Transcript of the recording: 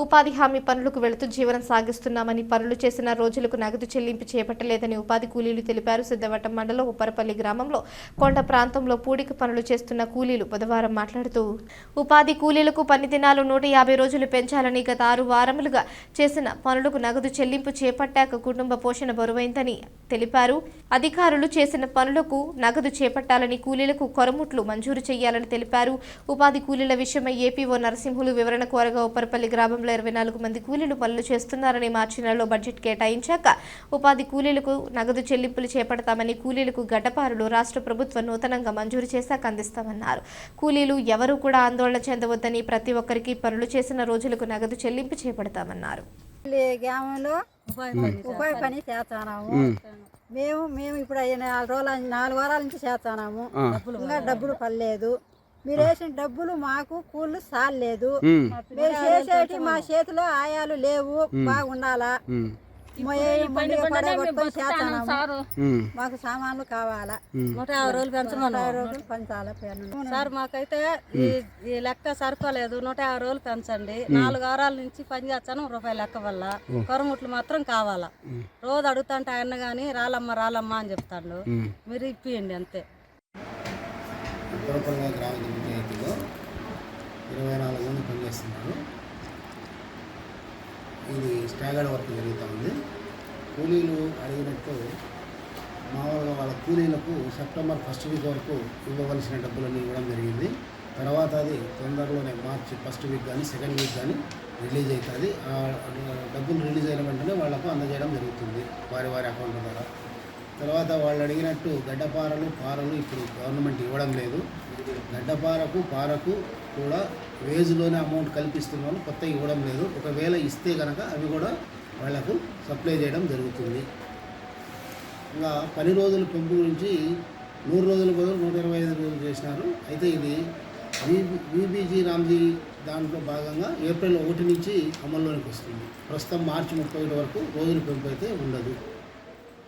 ఉపాధి హామీ పనులకు వెళుతూ జీవనం సాగిస్తున్నామని పనులు చేసిన రోజులకు నగదు చెల్లింపు చేపట్టలేదని ఉపాధి కూలీలు తెలిపారు. సిద్ధవటం మండలం ఉప్పరపల్లి గ్రామంలో కొండ ప్రాంతంలో పూడిక పనులు చేస్తున్న కూలీలు బుధవారం మాట్లాడుతూ ఉపాధి కూలీలకు పని దినాలు 150 రోజులు పెంచాలని గత 6 వారములుగా చేసిన పనులకు నగదు చెల్లింపు చేపట్టాక కుటుంబ పోషణ బరువైందని తెలిపారు. అధికారులు చేసిన పనులకు నగదు చేపట్టాలని కూలీలకు కొరముట్లు మంజూరు చేయాలని తెలిపారు. ఉపాధి కూలీల విషయమై ఏపీఓ నరసింహులు వివరణ కోరగా ఉప్పరపల్లి గ్రామంలో 24 మంది కూలీలు పనులు చేస్తున్నారని మార్చి నెలలో బడ్జెట్ కేటాయించాక ఉపాధి కూలీలకు నగదు చెల్లింపులు చేపడతామని కూలీలకు గడ్డపారులు రాష్ట్ర ప్రభుత్వం నూతనంగా మంజూరు చేశాక అందిస్తామన్నారు. కూలీలు ఎవరూ కూడా ఆందోళన చెందవద్దని ప్రతి ఒక్కరికి పనులు చేసిన రోజులకు నగదు చెల్లింపు చేపడతామన్నారు. మేము ఇప్పుడు 4 వారాల నుంచి చేస్తున్నాము. ఇంకా డబ్బులు పడలేదు. మీరు వేసిన డబ్బులు మాకు కూళ్ళు సాలేదు. మీరు చేసేటి మా చేతిలో ఆయాలు లేవు. బాగుండాలా మాకు సామాన్లు కావాలా. 150 రోజులు పెంచాలా సార్. మాకైతే ఈ లెక్క సరిపోలేదు. 150 రోజులు పెంచండి. 4 వారాల నుంచి పని చేస్తాను. రూపాయి లెక్క వల్ల కొరముట్లు మాత్రం కావాలా. రోజు అడుగుతాంటే ఆయన కానీ రాలమ్మ అని చెప్తాడు. మీరు ఇప్పియండి అంతే. ఉప్పరపల్లి గ్రామ పంచాయతీలో 24 మంది పనిచేస్తున్నారు. ఇది స్టాగర్డ్ వర్క్ జరుగుతూ ఉంది. కూలీలు అడిగినట్టు మామూలుగా వాళ్ళ కూలీలకు సెప్టెంబర్ 1st వీక్ వరకు ఇవ్వవలసిన డబ్బులన్నీ ఇవ్వడం జరిగింది. తర్వాత అది తొందరలోనే మార్చి 1st వీక్ కానీ 2nd వీక్ కానీ రిలీజ్ అవుతుంది. ఆ డబ్బులు రిలీజ్ అయిన వెంటనే వాళ్లకు అందజేయడం జరుగుతుంది వారి అకౌంట్ ద్వారా. తర్వాత వాళ్ళు అడిగినట్టు గడ్డపారలు పారలు ఇప్పుడు గవర్నమెంట్ ఇవ్వడం లేదు. గడ్డపారకు పారకు కూడా వేజ్లోనే అమౌంట్ కల్పిస్తున్నాను, కొత్త ఇవ్వడం లేదు. ఒకవేళ ఇస్తే కనుక అవి కూడా వాళ్లకు సప్లై చేయడం జరుగుతుంది. ఇంకా పని రోజుల పెంపు గురించి 100 రోజుల బదులు 125 రోజులు చేసినారు. అయితే ఇది వీబీజీ రామ్జీ దాంట్లో భాగంగా ఏప్రిల్ 1 నుంచి అమల్లోనికి వస్తుంది. ప్రస్తుతం మార్చి 31 వరకు రోజుల పెంపు అయితే ఉండదు.